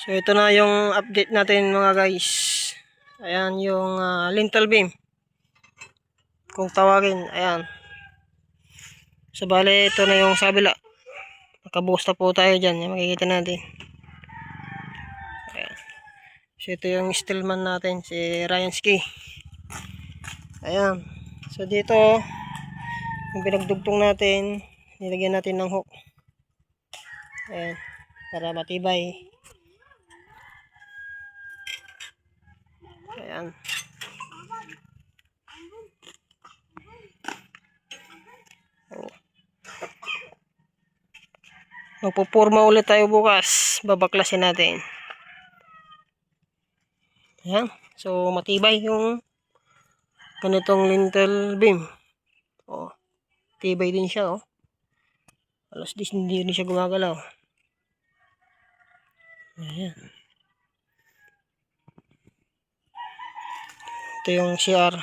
So ito na yung update natin mga guys. Ayan yung lintel beam. Kung tawagin, ayan. So bale ito na yung sa kabila. Nakabuhos na po tayo dyan. Yung makikita natin. Ayan. So ito yung stillman natin, si Ryan Ski. Ayan. So dito, yung pinagdugtong natin, nilagyan natin ng hook. Ayan. Para matibay. Ayan. Oh. Magpupurma ulit tayo bukas. Babaklasin natin. Ayan. So matibay yung ganitong lintel beam. Oh. Tibay din siya, oh. Alas 10 hindi rin siya gumagalaw. Ayan. Ito yung CR.